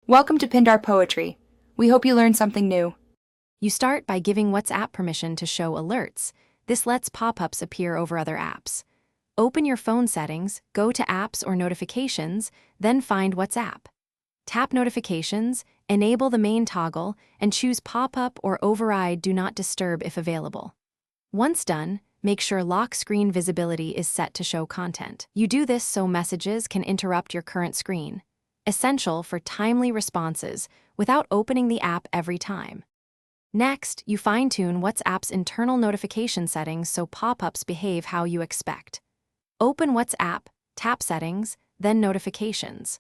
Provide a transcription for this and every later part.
Welcome to Pindar Poetry. We hope you learned something new. You start by giving WhatsApp permission to show alerts. This lets pop-ups appear over other apps. Open your phone settings, go to Apps or Notifications, then find WhatsApp. Tap Notifications, enable the main toggle, and choose Pop-up or Override Do Not Disturb if available. Once done, make sure Lock Screen Visibility is set to show content. You do this so messages can interrupt your current screen. Essential for timely responses without opening the app every time. Next, you fine-tune WhatsApp's internal notification settings so pop-ups behave how you expect. Open WhatsApp, tap Settings, then Notifications.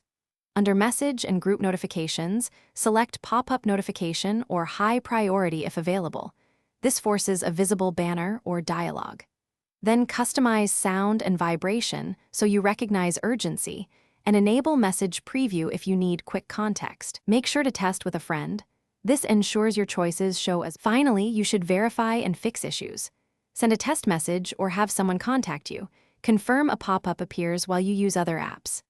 Under Message and Group Notifications, select Pop-up Notification or High Priority if available. This forces a visible banner or dialogue. Then customize sound and vibration so you recognize urgency, and enable Message Preview if you need quick context. Make sure to test with a friend. This ensures your choices show as. Finally, you should verify and fix issues. Send a test message or have someone contact you. Confirm a pop-up appears while you use other apps.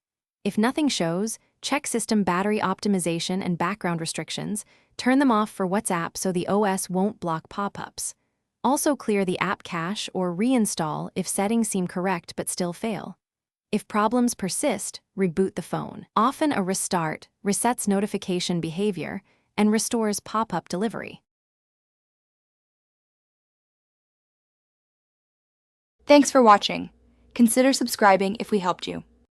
If nothing shows, check system battery optimization and background restrictions. Turn them off for WhatsApp so the OS won't block pop-ups. Also clear the app cache or reinstall if settings seem correct but still fail. If problems persist, reboot the phone. Often a restart resets notification behavior and restores pop-up delivery. Thanks for watching. Consider subscribing if we helped you.